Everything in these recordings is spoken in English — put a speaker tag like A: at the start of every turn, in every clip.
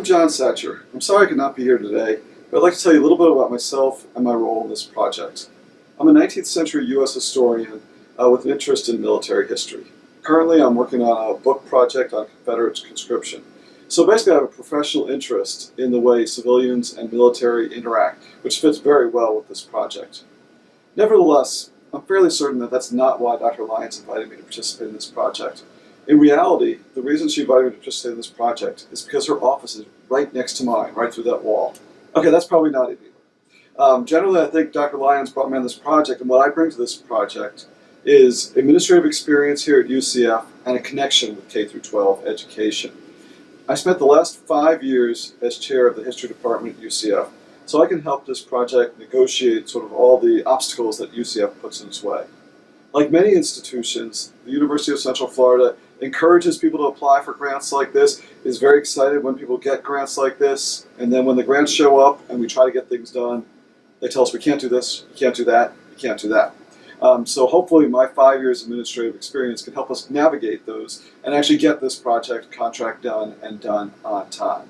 A: John Sacher. I'm sorry I could not be here today, but I'd like to tell you a little bit about myself and my role in this project. I'm a 19th century U.S. historian with an interest in military history. Currently, I'm working on a book project on Confederate conscription. So basically, I have a professional interest in the way civilians and military interact, which fits very well with this project. Nevertheless, I'm fairly certain that that's not why Dr. Lyons invited me to participate in this project. In reality, the reason she invited me to participate in this project is because her office is right next to mine, right through that wall. Okay, that's probably not it either. Generally, I think Dr. Lyons brought me on this project, and what I bring to this project is administrative experience here at UCF and a connection with K-12 education. I spent the last 5 years as chair of the history department at UCF, so I can help this project negotiate sort of all the obstacles that UCF puts in its way. Like many institutions, the University of Central Florida encourages people to apply for grants like this, is very excited when people get grants like this, and then when the grants show up and we try to get things done, they tell us we can't do this, you can't do that, you can't do that. So hopefully my 5 years of administrative experience can help us navigate those and actually get this project contract done and done on time.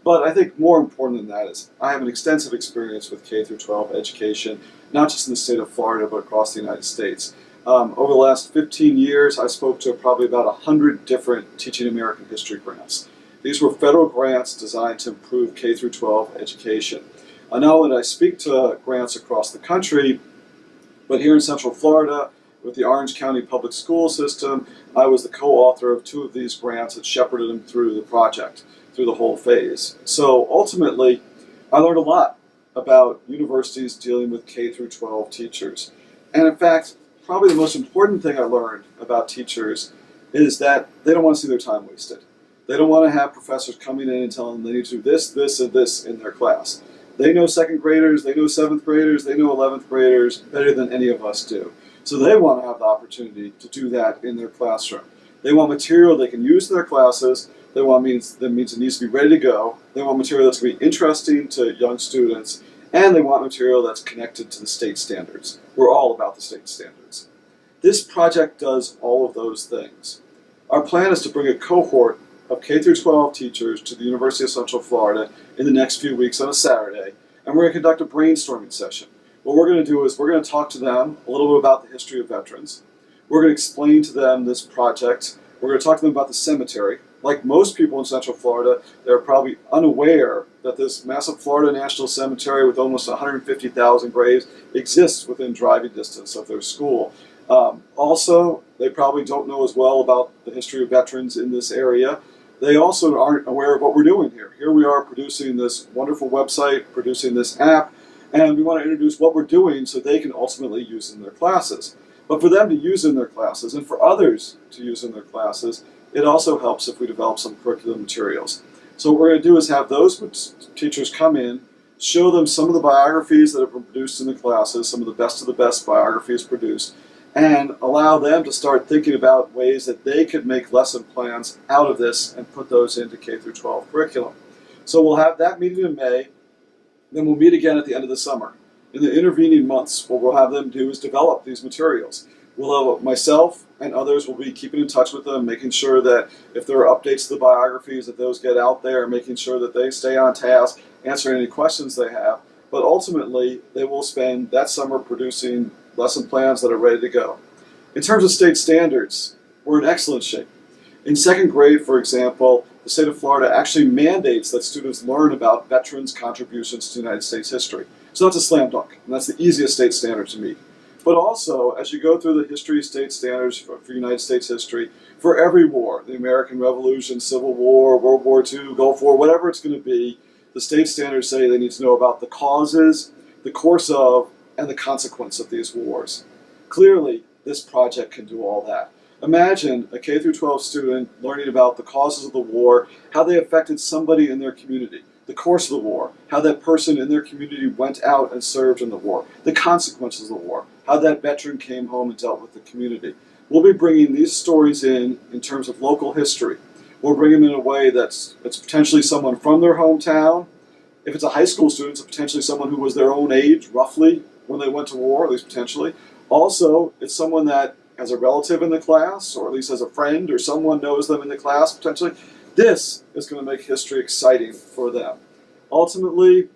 A: But I think more important than that is I have an extensive experience with K-12 education, not just in the state of Florida, but across the United States. Over the last 15 years, I spoke to probably about 100 different Teaching American History grants. These were federal grants designed to improve K-12 education. Not only did I speak to grants across the country, but here in Central Florida, with the Orange County Public School System, I was the co-author of 2 of these grants that shepherded them through the project, through the whole phase. So ultimately, I learned a lot about universities dealing with K-12 teachers. And in fact, probably the most important thing I learned about teachers is that they don't want to see their time wasted. They don't want to have professors coming in and telling them they need to do this, this, and this in their class. They know 2nd graders, they know 7th graders, they know 11th graders better than any of us do. So they want to have the opportunity to do that in their classroom. They want material they can use in their classes. They want that means it needs to be ready to go. They want material that's going to be interesting to young students. And they want material that's connected to the state standards. We're all about the state standards. This project does all of those things. Our plan is to bring a cohort of K-12 teachers to the University of Central Florida in the next few weeks on a Saturday, and we're going to conduct a brainstorming session. What we're going to do is we're going to talk to them a little bit about the history of veterans. We're going to explain to them this project. We're going to talk to them about the cemetery. Like most people in Central Florida, they're probably unaware that this massive Florida National Cemetery with almost 150,000 graves exists within driving distance of their school. Also, they probably don't know as well about the history of veterans in this area. They also aren't aware of what we're doing here. Here we are producing this wonderful website, producing this app, and we want to introduce what we're doing so they can ultimately use it in their classes. But for them to use in their classes and for others to use in their classes, it also helps if we develop some curriculum materials. So what we're going to do is have those teachers come in, show them some of the biographies that have been produced in the classes, some of the best biographies produced, and allow them to start thinking about ways that they could make lesson plans out of this and put those into K-12 curriculum. So we'll have that meeting in May, then we'll meet again at the end of the summer. In the intervening months, what we'll have them do is develop these materials. We'll have myself and others will be keeping in touch with them, making sure that if there are updates to the biographies, that those get out there, making sure that they stay on task, answering any questions they have. But ultimately, they will spend that summer producing lesson plans that are ready to go. In terms of state standards, we're in excellent shape. In 2nd grade, for example, the state of Florida actually mandates that students learn about veterans' contributions to United States history. So that's a slam dunk, and that's the easiest state standard to meet. But also, as you go through the history state standards for United States history, for every war, the American Revolution, Civil War, World War II, Gulf War, whatever it's going to be, the state standards say they need to know about the causes, the course of, and the consequence of these wars. Clearly, this project can do all that. Imagine a K-12 student learning about the causes of the war, how they affected somebody in their community, the course of the war, how that person in their community went out and served in the war, the consequences of the war, how that veteran came home and dealt with the community. We'll be bringing these stories in terms of local history. We'll bring them in a way that's potentially someone from their hometown. If it's a high school student, it's potentially someone who was their own age, roughly, when they went to war, at least potentially. Also, it's someone that has a relative in the class, or at least has a friend, or someone knows them in the class, potentially. This is going to make history exciting for them. Ultimately,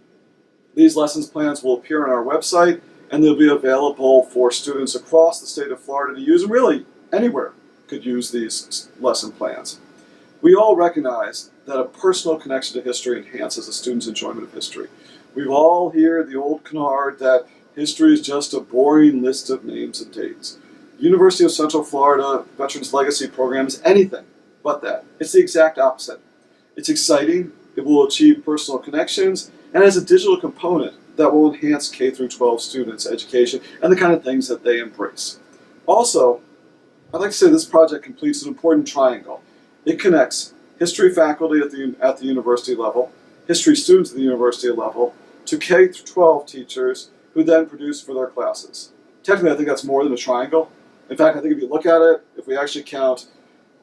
A: these lessons plans will appear on our website, and they'll be available for students across the state of Florida to use, and really anywhere could use these lesson plans. We all recognize that a personal connection to history enhances a student's enjoyment of history. We've all heard the old canard that history is just a boring list of names and dates. University of Central Florida Veterans Legacy Program is anything but that. It's the exact opposite. It's exciting, it will achieve personal connections, and has a digital component that will enhance K through 12 students' education and the kind of things that they embrace. Also, I'd like to say this project completes an important triangle. It connects history faculty at the university level, history students at the university level, to K through 12 teachers who then produce for their classes. Technically, I think that's more than a triangle. In fact, I think if you look at it, if we actually count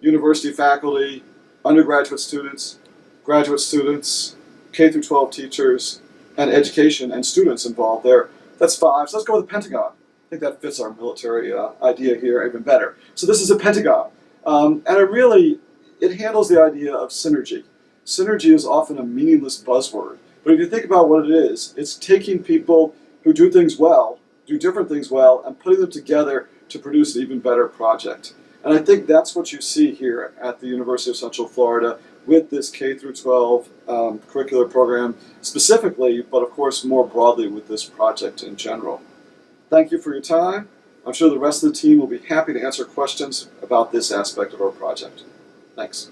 A: university faculty, undergraduate students, graduate students, K through 12 teachers, and education and students involved there, that's 5. So let's go with the pentagon. I think that fits our military idea here even better. So this is a pentagon. And it handles the idea of synergy. Synergy is often a meaningless buzzword. But if you think about what it is, it's taking people who do things well, do different things well, and putting them together to produce an even better project. And I think that's what you see here at the University of Central Florida with this K through 12 curricular program specifically, but of course more broadly with this project in general. Thank you for your time. I'm sure the rest of the team will be happy to answer questions about this aspect of our project. Thanks.